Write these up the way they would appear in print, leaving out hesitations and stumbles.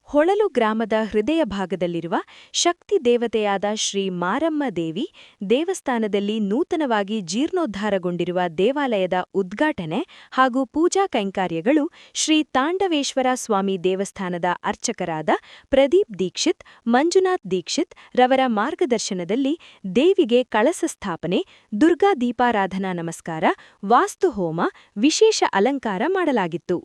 ಹೊಳಲು ಗ್ರಾಮದ ಹೃದಯ ಭಾಗದಲ್ಲಿರುವ ಶಕ್ತಿ ದೇವತೆಯಾದ ಶ್ರೀ ಮಾರಮ್ಮ ದೇವಿ ದೇವಸ್ಥಾನದಲ್ಲಿ ನೂತನವಾಗಿ ಜೀರ್ಣೋದ್ಧಾರಗೊಂಡಿರುವ ದೇವಾಲಯದ ಉದ್ಘಾಟನೆ ಹಾಗೂ ಪೂಜಾ ಕೈಂಕರ್ಯಗಳು ಶ್ರೀ ತಾಂಡವೇಶ್ವರ ಸ್ವಾಮಿ ದೇವಸ್ಥಾನದ ಅರ್ಚಕರಾದ ಪ್ರದೀಪ್ ದೀಕ್ಷಿತ್, ಮಂಜುನಾಥ್ ದೀಕ್ಷಿತ್ ರವರ ಮಾರ್ಗದರ್ಶನದಲ್ಲಿ ದೇವಿಗೆ ಕಳಸ ಸ್ಥಾಪನೆ, ದುರ್ಗಾ ದೀಪಾರಾಧನಾ ನಮಸ್ಕಾರ, ವಾಸ್ತುಹೋಮ, ವಿಶೇಷ ಅಲಂಕಾರ ಮಾಡಲಾಗಿತ್ತು.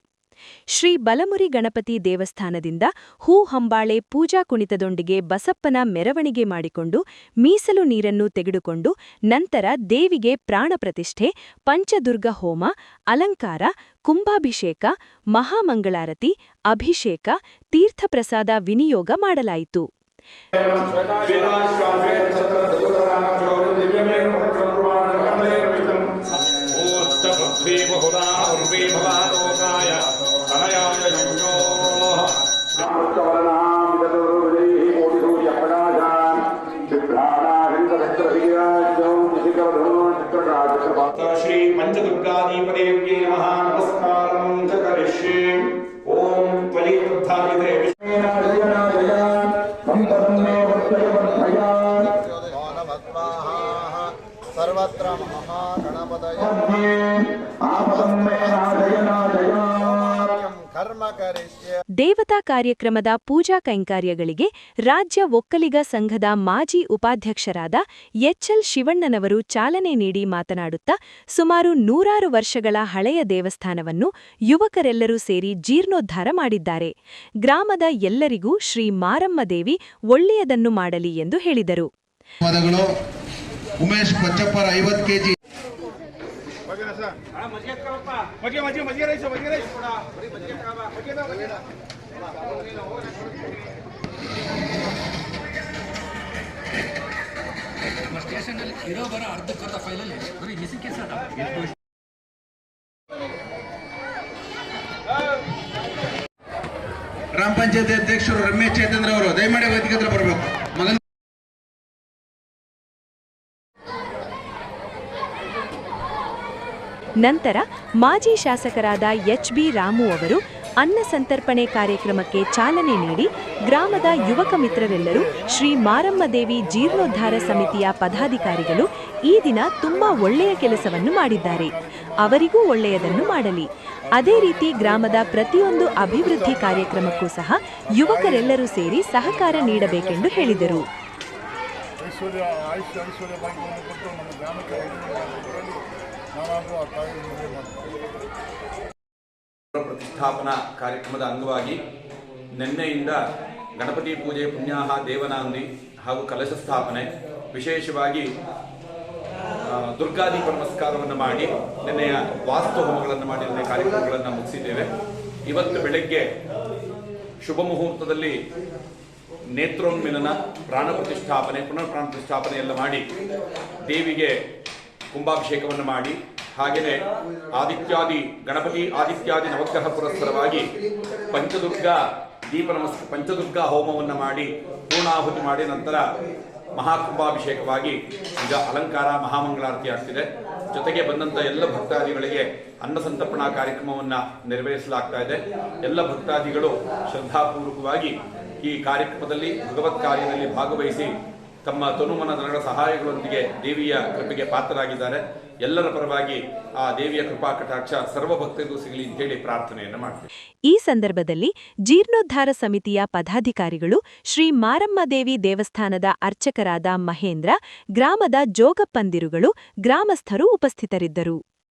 ಶ್ರೀ ಬಲಮುರಿ ಗಣಪತಿ ದೇವಸ್ಥಾನದಿಂದ ಹೂ ಹಂಬಾಳೆ ಪೂಜಾ ಕುಣಿತದೊಂದಿಗೆ ಬಸಪ್ಪನ ಮೆರವಣಿಗೆ ಮಾಡಿಕೊಂಡು ಮೀಸಲು ನೀರನ್ನು ತೆಗೆದುಕೊಂಡು ನಂತರ ದೇವಿಗೆ ಪ್ರಾಣಪ್ರತಿಷ್ಠೆ, ಪಂಚದುರ್ಗ ಹೋಮ, ಅಲಂಕಾರ, ಕುಂಭಾಭಿಷೇಕ, ಮಹಾಮಂಗಳಾರತಿ, ಅಭಿಷೇಕ, ತೀರ್ಥಪ್ರಸಾದ ವಿನಿಯೋಗ ಮಾಡಲಾಯಿತು. ಶ್ರೀ ಪಂಚದುರ್ಗಾಧಿಪದೇವ್ಯೈ ನಮಃ ನಮಸ್ಕಾರಂ ಚ ಕರಿಷ್ಯೆ. ಓಂ ತ್ವಯಿ ವೃದ್ಧಾದಿತೆ ಸರ್ವತ್ರ ಮಹಾಗಣಪತಯೇ ಕರ್ಮ ಕರಿಷ್ಯೆ. ದೇವತಾ ಕಾರ್ಯಕ್ರಮದ ಪೂಜಾ ಕೈಂಕರ್ಯಗಳಿಗೆ ರಾಜ್ಯ ಒಕ್ಕಲಿಗ ಸಂಘದ ಮಾಜಿ ಉಪಾಧ್ಯಕ್ಷರಾದ ಎಚ್ಎಲ್ ಶಿವಣ್ಣನವರು ಚಾಲನೆ ನೀಡಿ ಮಾತನಾಡುತ್ತಾ, ಸುಮಾರು 100 ವರ್ಷಗಳ ಹಳೆಯ ದೇವಸ್ಥಾನವನ್ನು ಯುವಕರೆಲ್ಲರೂ ಸೇರಿ ಜೀರ್ಣೋದ್ಧಾರ ಮಾಡಿದ್ದಾರೆ. ಗ್ರಾಮದ ಎಲ್ಲರಿಗೂ ಶ್ರೀ ಮಾರಮ್ಮ ದೇವಿ ಒಳ್ಳೆಯದನ್ನು ಮಾಡಲಿ ಎಂದು ಹೇಳಿದರು. ಉಮೇಶ್ ಕೊಚ್ಚಪ್ಪರ 50 ಕೆಜಿ ಗ್ರಾಮ ಪಂಚಾಯತ್ ಅಧ್ಯಕ್ಷರು ರಮೇಶ್ ಚೇತಂದ್ರ ಅವರು ದಯಮಾಡಿ ವೇದಿಕೆ ಹತ್ರ ಬರಬೇಕು. ನಂತರ ಮಾಜಿ ಶಾಸಕರಾದ ಎಚ್.ಬಿ. ರಾಮು ಅವರು ಅನ್ನ ಸಂತರ್ಪಣೆ ಕಾರ್ಯಕ್ರಮಕ್ಕೆ ಚಾಲನೆ ನೀಡಿ ಗ್ರಾಮದ ಯುವಕ ಮಿತ್ರರೆಲ್ಲರೂ ಶ್ರೀ ಮಾರಮ್ಮ ದೇವಿ ಜೀರ್ಣೋದ್ಧಾರ ಸಮಿತಿಯ ಪದಾಧಿಕಾರಿಗಳು ಈ ದಿನ ತುಂಬಾ ಒಳ್ಳೆಯ ಕೆಲಸವನ್ನು ಮಾಡಿದ್ದಾರೆ, ಅವರಿಗೂ ಒಳ್ಳೆಯದನ್ನು ಮಾಡಲಿ. ಅದೇ ರೀತಿ ಗ್ರಾಮದ ಪ್ರತಿಯೊಂದು ಅಭಿವೃದ್ಧಿ ಕಾರ್ಯಕ್ರಮಕ್ಕೂ ಸಹ ಯುವಕರೆಲ್ಲರೂ ಸೇರಿ ಸಹಕಾರ ನೀಡಬೇಕೆಂದು ಹೇಳಿದರು. ಪ್ರತಿಷ್ಠಾಪನಾ ಕಾರ್ಯಕ್ರಮದ ಅಂಗವಾಗಿ ನಿನ್ನೆಯಿಂದ ಗಣಪತಿ ಪೂಜೆ, ಪುಣ್ಯಾಹ, ದೇವನಾಂದಿ ಹಾಗೂ ಕಲಶ ಸ್ಥಾಪನೆ, ವಿಶೇಷವಾಗಿ ದುರ್ಗಾದೀಪ ನಮಸ್ಕಾರವನ್ನು ಮಾಡಿ ನಿನ್ನೆಯ ವಾಸ್ತು ಹೋಮಗಳನ್ನು ಮಾಡಿ ನಿನ್ನೆ ಕಾರ್ಯಕ್ರಮಗಳನ್ನು ಮುಗಿಸಿದ್ದೇವೆ. ಇವತ್ತು ಬೆಳಗ್ಗೆ ಶುಭ ಮುಹೂರ್ತದಲ್ಲಿ ನೇತ್ರೋನ್ಮಿಲನ, ಪ್ರಾಣ ಪ್ರತಿಷ್ಠಾಪನೆ, ಪುನರ್ ಪ್ರಾಣ ಪ್ರತಿಷ್ಠಾಪನೆ ಎಲ್ಲ ಮಾಡಿ ದೇವಿಗೆ ಕುಂಭಾಭಿಷೇಕವನ್ನು ಮಾಡಿ, ಹಾಗೆಯೇ ಗಣಪತಿ ಆದಿತ್ಯಾದಿ ನವಗ್ರಹ ಪುರಸ್ಸರವಾಗಿ ಪಂಚದುರ್ಗಾ ಹೋಮವನ್ನು ಮಾಡಿ ಪೂರ್ಣಾಹುತಿ ಮಾಡಿ ನಂತರ ಮಹಾಕುಂಭಾಭಿಷೇಕವಾಗಿ ಈಗ ಅಲಂಕಾರ, ಮಹಾಮಂಗಳಾರತಿ ಆಗ್ತಿದೆ. ಜೊತೆಗೆ ಬಂದಂಥ ಎಲ್ಲ ಭಕ್ತಾದಿಗಳಿಗೆ ಅನ್ನ ಸಂತರ್ಪಣಾ ಕಾರ್ಯಕ್ರಮವನ್ನು ನೆರವೇರಿಸಲಾಗ್ತಾ ಇದೆ. ಎಲ್ಲ ಭಕ್ತಾದಿಗಳು ಶ್ರದ್ಧಾಪೂರ್ವಕವಾಗಿ ಈ ಕಾರ್ಯಕ್ರಮದಲ್ಲಿ ಭಗವತ್ ಕಾರ್ಯದಲ್ಲಿ ಭಾಗವಹಿಸಿ ತಮ್ಮ ತನುಮನ ಧನಗಳ ಸಹಾಯಗಳೊಂದಿಗೆ ದೇವಿಯ ಕೃಪೆಗೆ ಪಾತ್ರರಾಗಿದ್ದಾರೆ. ಎಲ್ಲರ ಪರವಾಗಿ ಆ ದೇವಿಯ ಕೃಪಾ ಕಟಾಕ್ಷ ಸರ್ವ ಭಕ್ತರಿಗೂ ಸಿಗಲಿ ಅಂತ ಹೇಳಿ ಪ್ರಾರ್ಥನೆಯನ್ನು ಮಾಡ್ತೀವಿ. ಈ ಸಂದರ್ಭದಲ್ಲಿ ಜೀರ್ಣೋದ್ಧಾರ ಸಮಿತಿಯ ಪದಾಧಿಕಾರಿಗಳು, ಶ್ರೀ ಮಾರಮ್ಮ ದೇವಿ ದೇವಸ್ಥಾನದ ಅರ್ಚಕರಾದ ಮಹೇಂದ್ರ, ಗ್ರಾಮದ ಜೋಗಪ್ಪಂದಿರುಗಳು, ಗ್ರಾಮಸ್ಥರು ಉಪಸ್ಥಿತರಿದ್ದರು.